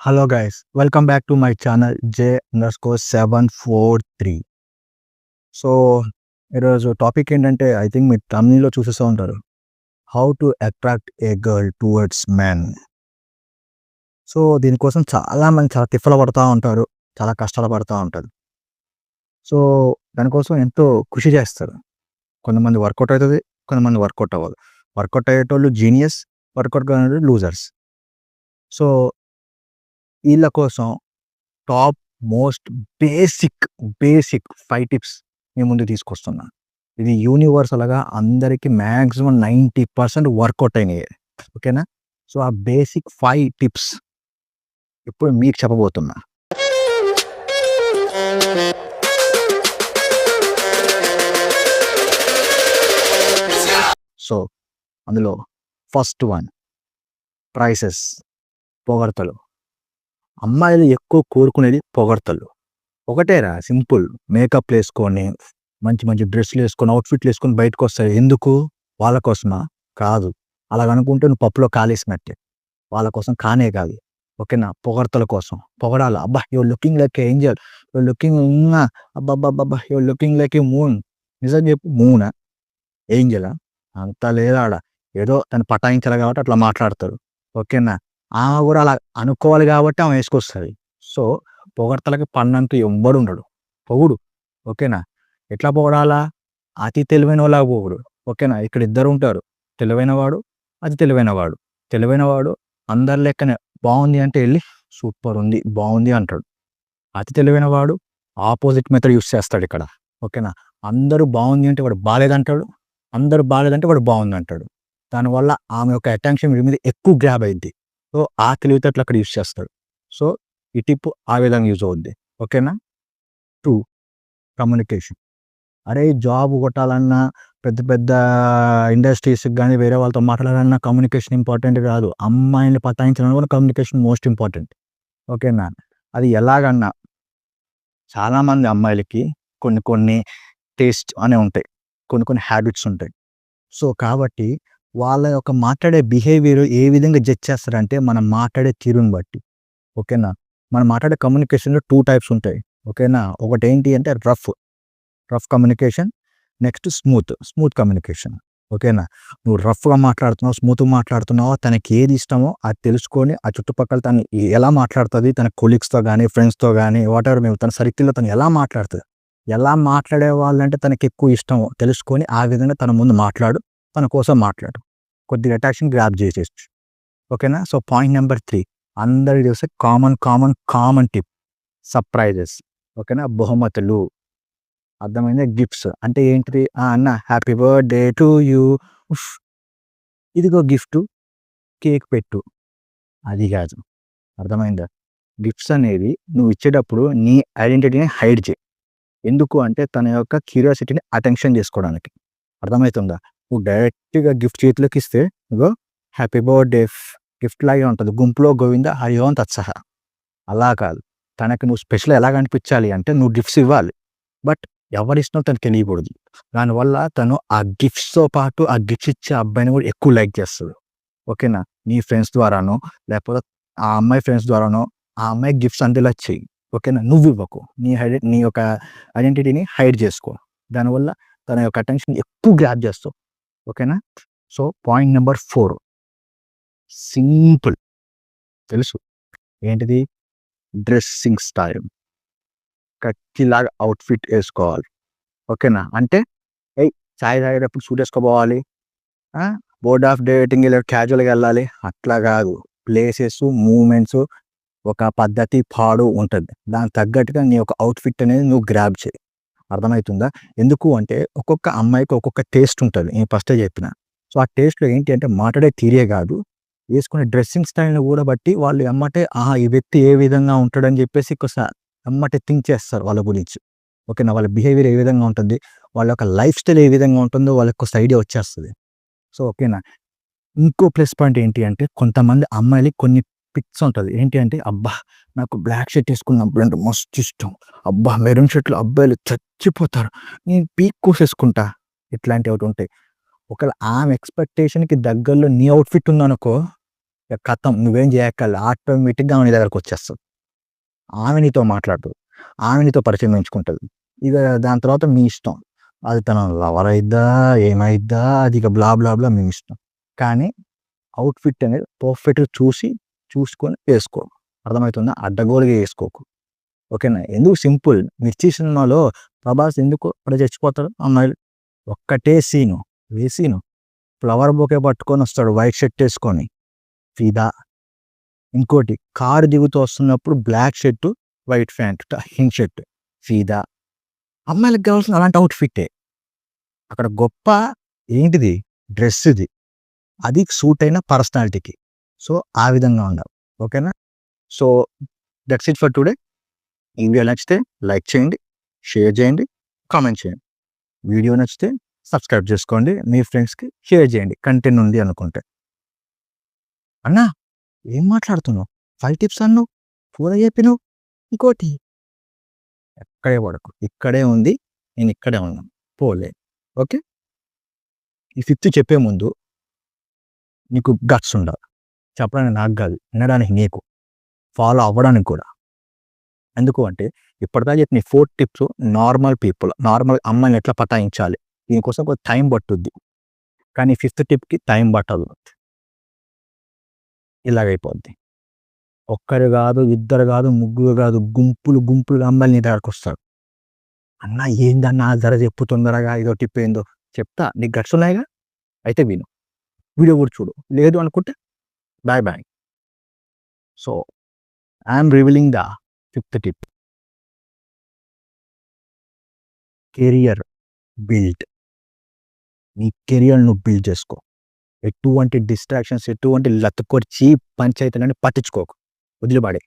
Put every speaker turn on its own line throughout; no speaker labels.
Hello guys, welcome back to my channel J_743. So ఈరోజు topic ఏంటంటే I think మీరు తమిళ్లో చూసేస్తూ ఉంటారు. How to attract A girl towards men. So దీనికోసం చాలామంది చాలా తిప్పలు పడుతూ ఉంటారు, చాలా కష్టాలు పడుతూ ఉంటారు. సో దానికోసం ఎంతో కృషి చేస్తారు. కొంతమంది వర్కౌట్ అవుతుంది, కొంతమంది వర్కౌట్ అవ్వదు. వర్కౌట్ అయ్యేటోళ్ళు జీనియస్, వర్కౌట్ కాని లూజర్స్. సో వీళ్ళ కోసం టాప్ మోస్ట్ బేసిక్ 5 టిప్స్ మీ ముందు తీసుకొస్తున్నా. ఇది యూనివర్సల్‌గా అందరికి మాక్సిమం 90% వర్కౌట్ అయినాయి. ఓకేనా? సో ఆ బేసిక్ 5 టిప్స్ ఇప్పుడు మీకు చెప్పబోతున్నా. సో అందులో ఫస్ట్ వన్ ప్రైసెస్, పొగడ్తలు. అమ్మాయిలు ఎక్కువ కోరుకునేది పొగడ్తలు. ఒకటేరా సింపుల్, మేకప్‌లు ఏసుకొని, మంచి మంచి డ్రెస్సులు ఏసుకొని, అవుట్‌ఫిట్లు ఏసుకొని బయటకొస్తాయి. ఎందుకు? వాళ్ళ కోసమా? కాదు. అలాగనుకుంటే నువ్వు పప్పులో కాలేసినట్టే. వాళ్ళ కోసం కానే కాదు. ఓకేనా? పొగడ్తల కోసం. పొగడాల. అబ్బా! You are looking like a angel. You are looking అబ్బబ్బబ్బబ్బా! You are looking like a moon. నిజం చెప్పు, మూనా? ఏంజెలా? అంత లేదాడ. ఏదో తను పటాయించాలి కాబట్టి అట్లా మాట్లాడతారు. ఓకేనా? ఆమె గూడా అలా అనుకోవాలి కాబట్టి ఆమె ఏసుకొస్తది. సో పొగడ్తలకి పన్నంటూ ఎవ్వడుండడు. పొగుడు. ఓకేనా? ఎట్లా పొగడాలా? అతి తెలివైనోళ్ళలాగా పొగుడు. ఓకేనా? ఇక్కడ ఇద్దరుంటారు. తెలివైనవాడు, అతి తెలివైనవాడు. తెలివైనవాడు అందరి లెక్కనే బావుంది అంటే ఎళ్లి సూపరుంది, బావుంది అంటాడు. అతి తెలివైనవాడు ఆపోజిట్ మెథడ్ యూజ్ చేస్తాడిక్కడ. ఓకేనా? అందరూ బావుంది అంటే వాడు బాలేదంటాడు. అందరూ బాలేదంటే వాడు బావుందంటాడు. దానివల్ల ఆమె యొక్క అటెన్షన్ వీడి మీద ఎక్కువ గ్రాబ్ అయిద్ది. సో ఆ తెలివితేటలు అక్కడ యూజ్ చేస్తాడు. సో ఈ టిప్ ఆ విధంగా యూజ్ అవుద్ది. ఓకేనా? 2 కమ్యూనికేషన్. అరే జాబ్ కొట్టాలన్నా, పెద్ద పెద్ద ఇండస్ట్రీస్‌కి గాని, వేరే వాళ్ళతో మాట్లాడాలన్నా కమ్యూనికేషన్ ఇంపార్టెంట్ కాదు. అమ్మాయిల్ని పటాయించాలన్నా కూడా కమ్యూనికేషన్ మోస్ట్ ఇంపార్టెంట్. ఓకేనా? అది ఎలాగన్నా చాలామంది అమ్మాయిలకి కొన్ని కొన్ని టేస్ట్ అనేవి ఉంటాయి. కొన్ని కొన్ని హ్యాబిట్స్ ఉంటాయి. సో కాబట్టి వాళ్ళ యొక్క మాట్లాడే బిహేవియర్ ఏ విధంగా జడ్జ్ చేస్తారంటే మనం మాట్లాడే తీరుని బట్టి. ఓకేనా? మనం మాట్లాడే కమ్యూనికేషన్‌లో 2 టైప్స్ ఉంటాయి. ఓకేనా? ఒకటేంటి అంటే rough communication. Next smooth communication. ఓకేనా? నువ్వు రఫ్‌గా మాట్లాడుతున్నావో, స్మూత్‌గా మాట్లాడుతున్నావో, తనకి ఏది ఇష్టమో అది తెలుసుకొని, ఆ చుట్టుపక్కల తను ఎలా మాట్లాడుతది, తన కొలీగ్స్‌తో గాని, ఫ్రెండ్స్‌తో గాని వాటెవర్ తన సర్కిల్‌లో తను ఎలా మాట్లాడుతది. ఎలా మాట్లాడే వాళ్ళంటే తనకి ఎక్కువ ఇష్టమో తెలుసుకొని, ఆ విధంగా తన ముందు మాట్లాడు. తన కోసం మాట్లాడు. కొద్దిగా అట్రాక్షన్ గ్రాబ్ చేసేయొచ్చు. ఓకేనా? సో పాయింట్ నంబర్ 3 అందరికి తెలిసే కామన్ టిప్ సర్ప్రైజెస్. ఓకేనా? బహుమతులు. అర్థమైందా? గిఫ్ట్స్. అంటే ఏంటిది? అన్న హ్యాపీ బర్త్‌డే టు యూ. ఉఫ్! ఇదిగో గిఫ్టు, కేక్ పెట్టు. అది కాదు. అర్థమైందా? గిఫ్ట్స్ అనేవి నువ్వు ఇచ్చేటప్పుడు నీ ఐడెంటిటీని హైడ్ చెయి. ఎందుకు అంటే తన యొక్క క్యూరియాసిటీని అటెన్షన్ చేసుకోవడానికి. అర్థమవుతుందా? నువ్వు డైరెక్ట్‌గా గిఫ్ట్ చేతిలోకి ఇస్తే ఇగో హ్యాపీ బర్త్‌డే గిఫ్ట్ లాగే ఉంటది. గుంపులో గోవింద హరి ఓం తత్సహ. అలా కాదు. తనకి నువ్వు స్పెషల్ ఎలాగ అనిపించాలి అంటే నువ్వు గిఫ్ట్స్ ఇవ్వాలి. బట్ ఎవరిష్టమో తనకు తెలియకూడదు. దానివల్ల తను ఆ గిఫ్ట్స్‌తో పాటు ఆ గిఫ్ట్స్ ఇచ్చే అబ్బాయిని కూడా ఎక్కువ లైక్ చేస్తది. ఓకేనా? నీ ఫ్రెండ్స్ ద్వారానో, లేకపోతే ఆ అమ్మాయి ఫ్రెండ్స్ ద్వారానో ఆ అమ్మాయికి గిఫ్ట్స్ అందేలా చెయ్యి. ఓకేనా? నువ్వివ్వకు. నీ యొక్క ఐడెంటిటీని హైడ్ చేసుకో. దానివల్ల తన యొక్క అటెన్షన్ ఎక్కువ గ్రాబ్ చేస్తావు. ఓకేనా? So point number 4 simple. తెలుసు. ఏంటిది? Dressing style. కత్తిలాగా అవుట్‌ఫిట్ ఏసుకోవాలి. ఓకేనా? అంటే ఏయ్! చాయ్ తాగేటప్పుడు సూట్ ఏసుకోపోవాలి. ఆ! బోర్డ్ ఆఫ్ డేటింగ్ ఇలా క్యాజువల్‌గా ఎళ్ళాలి. అట్లా గాదు. ప్లేసెస్, మూవ్‌మెంట్స్ ఒక పద్ధతి, పాడు ఉంటది. దానికి తగ్గట్టుగా నీ యొక్క అవుట్‌ఫిట్ అనేది నువ్వు గ్రాబ్ చెయి. అర్థమైతుందా? ఎందుకు అంటే ఒక్కొక్క అమ్మాయికి ఒక్కొక్క టేస్ట్ ఉంటది. నేను ఫస్టే చెప్పిన. సో ఆ టేస్ట్‌లో ఏంటి అంటే మాట్లాడే తీరే గాదు, ఏసుకునే డ్రెస్సింగ్ స్టైల్‌ని కూడా బట్టి వాళ్ళు ఎమ్మటే ఆహా! ఈ వ్యక్తి ఏ విధంగా ఉంటాడని చెప్పేసి ఎమ్మటే థింక్ చేస్తారు వాళ్ళ గురించి. ఓకేనా? వాళ్ళ బిహేవియర్ ఏ విధంగా ఉంటుంది, వాళ్ళ యొక్క లైఫ్ స్టైల్ ఏ విధంగా ఉంటుందో వాళ్ళకి ఐడియా వచ్చేస్తది. సో ఓకేనా? ఇంకో ప్లస్ పాయింట్ ఏంటి అంటే కొంతమంది అమ్మాయిలకి కొన్ని పిక్స్ ఉంటది. ఏంటి అంటే అబ్బా! నాకు బ్లాక్ షర్ట్ ఏసుకున్న అబ్బాయంటే మస్తు ఇష్టం. అబ్బా! మెరూన్ షర్ట్‌లో అబ్బాయిలు చచ్చిపోతారు. నేను పీక్ కోసేసుకుంటా. ఇట్లాంటివి ఒకటి ఉంటాయి. ఒకవేళ ఆమె ఎక్స్‌పెక్టేషన్‌కి దగ్గరలో నీ అవుట్‌ఫిట్ ఉందనుకో, కథం నువ్వేం చేయక్కర్లే, ఆటోమేటిక్గా ఆమె నీ దగ్గరకు వచ్చేస్తుంది. ఆమె నీతో మాట్లాడుతుంది, ఆమె నీతో పరిచయం పెంచుకుంటుంది. ఇక దాని తర్వాత మీ ఇష్టం, అది తన లవర్ అయిద్దా ఏమైద్దా అది ఇక బ్లా బ్లా బ్లా మీ ఇష్టం. కానీ అవుట్ఫిట్ అనేది పర్ఫెక్ట్గా చూసుకొని వేసుకో. అర్థమవుతుందా? అడ్డగోలుగా వేసుకోకు. ఓకేనా? ఎందుకు సింపుల్. మిర్చి సినిమాలో ప్రభాస్ ఎందుకు అక్కడ చచ్చిపోతాడు అమ్మాయిలు? ఒక్కటే సీను, ఏ సీను, ఫ్లవర్ బొకే పట్టుకొని వస్తాడు వైట్ షర్ట్ వేసుకొని, ఫిదా. ఇంకోటి కారు దిగుతూ వస్తున్నప్పుడు black shirt white pant tucking shirt, ఫిదా. అమ్మాయిలకు కావాల్సిన అలాంటి అవుట్ఫిట్టే. అక్కడ గొప్ప ఏంటిది? డ్రెస్ ఇది, అది సూట్ అయిన పర్సనాలిటీకి. సో ఆ విధంగా ఉండాలి. ఓకేనా? So that's it for today. ఈ వీడియో నచ్చితే లైక్ చేయండి, షేర్ చేయండి, కామెంట్ చేయండి. వీడియో నచ్చితే సబ్స్క్రైబ్ చేసుకోండి, మీ ఫ్రెండ్స్కి షేర్ చేయండి కంటెంట్ ఉంది అనుకుంటే. అన్నా ఏం మాట్లాడుతున్నావు? 5 టిప్స్ అన్నావు, 4 చెప్పినావు. ఇంకోటి ఎక్కడే పడకు, ఇక్కడే ఉంది, నేను ఇక్కడే ఉన్నాను, పోలే. ఓకే? ఈ 5th చెప్పే ముందు నీకు గట్స్ ఉండాలి. చెప్పడానికి నాకు కాదు, వినడానికి నీకు, ఫాలో అవ్వడానికి కూడా. ఎందుకు అంటే ఇప్పటిదాకా చెప్పిన 4 టిప్స్ నార్మల్ పీపుల్, నార్మల్ అమ్మాయిని ఎట్లా పటాయించాలి, దీనికోసం కొంచెం టైం పట్టుద్ది. కానీ 5th టిప్కి టైం పట్టదు, ఇలాగైపోద్ది. ఒక్కరు కాదు, ఇద్దరు కాదు, ముగ్గురు కాదు, గుంపులుగా అమ్మాయిలు నీ దగ్గరకు వస్తారు. అన్న ఏందన్నా జర చెప్పు తొందరగా, ఇదో టిప్ ఏందో చెప్తా, నీకు గట్స్ ఉన్నాయిగా, అయితే విను, వీడియో కూడా చూడు. లేదు అనుకుంటే bye bye. So I'm revealing the 5th tip. Career build. నీ కెరియర్ నువ్వు బిల్డ్ చేసుకో. ఎటువంటి డిస్ట్రాక్షన్స్, ఎటువంటి లతకొచ్చి పంచాయతీలని పట్టించుకోకు, వదిలిపడే.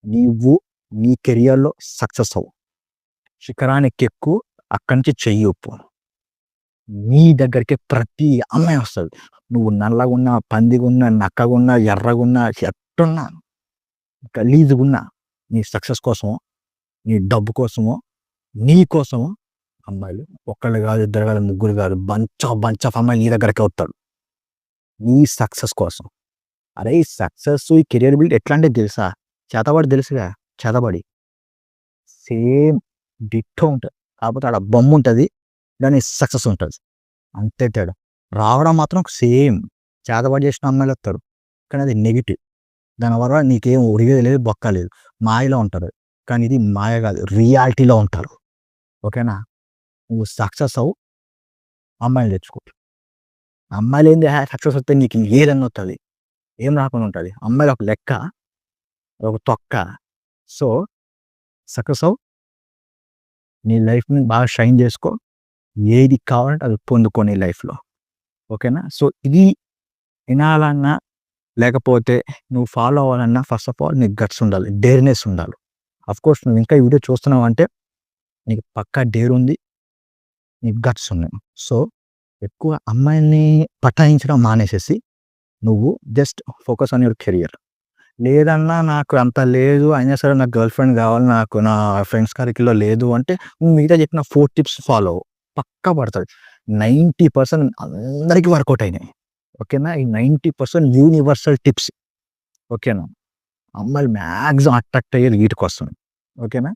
నీవు నీ కెరియర్లో సక్సెస్ అవ్వు, శిఖరానికి ఎక్కువ, అక్కడి నుంచి చెయ్యి ఒప్పు. నీ దగ్గరికి ప్రతి అమ్మాయి వస్తుంది. నువ్వు నల్లగున్నా, పందిగున్నా, నక్కగున్నా, ఎర్రగున్నా, ఎట్టున్నా, గలీజుగున్నా, నీ సక్సెస్ కోసమో, నీ డబ్బు కోసమో, నీ కోసమో అమ్మాయిలు ఒక్కళ్ళు కాదు, ఇద్దరు కాదు, ముగ్గురు కాదు, బంచ్ ఆఫ్ అమ్మాయిలు నీ దగ్గరికి వస్తాడు నీ సక్సెస్ కోసం. అరే ఈ సక్సెస్, ఈ కెరియర్ బిల్డ్ ఎట్లా అంటే తెలుసా? చేతబడి తెలుసుగా, చేతబడి సేమ్ డిట్టో ఉంటుంది, కాకపోతే ఆడ బొమ్మ ఉంటుంది, దాని సక్సెస్ ఉంటుంది, అంతే తేడా. రావడం మాత్రం సేమ్, చేతబడి చేసిన అమ్మాయిలు వస్తారు, కానీ అది నెగిటివ్. దానివల్ల నీకేం ఒరిగేది లేదు, బొక్క లేదు, మాయలో ఉంటారు. కానీ ఇది మాయ కాదు, రియాలిటీలో ఉంటారు. ఓకేనా? నువ్వు సక్సెస్ అవ్వు, అమ్మాయిలు తెచ్చుకో. అమ్మాయిలు ఏంది సక్సెస్ వస్తే నీకు ఏదన్నా వస్తుంది, ఏం రాకుండా ఉంటుంది. అమ్మాయిలు ఒక లెక్క, ఒక తొక్క. సో సక్సెస్ అవ్వు, నీ లైఫ్ని బాగా షైన్ చేసుకో, ఏది కావాలంటే అది పొందుకో నీ లైఫ్లో. ఓకేనా? సో ఇది వినాలన్నా లేకపోతే నువ్వు ఫాలో అవ్వాలన్నా ఫస్ట్ ఆఫ్ ఆల్ నీకు గట్స్ ఉండాలి, డేర్నెస్ ఉండాలి. అఫ్కోర్స్ నువ్వు ఇంకా ఈ వీడియో చూస్తున్నావు అంటే నీకు పక్కా డేర్ ఉంది, నీకు గట్స్ ఉన్నాయి. సో ఎక్కువ అమ్మాయిల్ని పటాయించడం మానేసేసి నువ్వు just focus on your career. లేదన్నా నాకు అంత లేదు, అయినా సరే నాకు గర్ల్ ఫ్రెండ్ కావాలి, నాకు నా ఫ్రెండ్స్ సర్కిల్లో లేదు అంటే నువ్వు మిగతా చెప్పిన 4 టిప్స్ ఫాలో అవ్వు, పక్కా పడుతుంది. 90% అందరికీ వర్కౌట్ అయినాయి. ఓకేనా? ఈ 90% యూనివర్సల్ టిప్స్. ఓకేనా? అమ్మాయిలు మ్యాక్సిమం అట్రాక్ట్ అయ్యేది వీటి కోసం. ఓకేనా?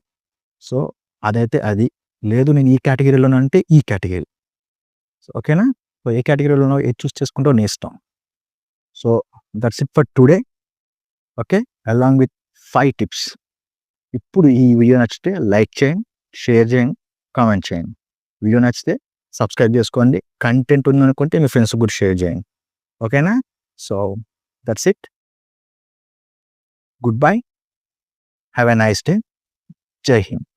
సో అదైతే అది లేదు, నేను ఈ కేటగిరీలోనే అంటే ఈ కేటగిరీ. ఓకేనా? సో ఏ కేటగిరీలో ఉన్నావు, ఏది చూస్ చేసుకుంటావు నీ ఇష్టం. So that's it for today. Okay, along with 5 tips. ఇప్పుడు ఈ వీడియో నచ్చితే లైక్ చేయండి, షేర్ చేయండి, కామెంట్ చేయండి. వీడియో నచ్చితే సబ్స్క్రైబ్ చేసుకోండి, కంటెంట్ ఉందనుకుంటే మీ ఫ్రెండ్స్ కూడా షేర్ చేయండి. ఓకేనా? So that's it. Good bye, have a nice day. జై హింద్.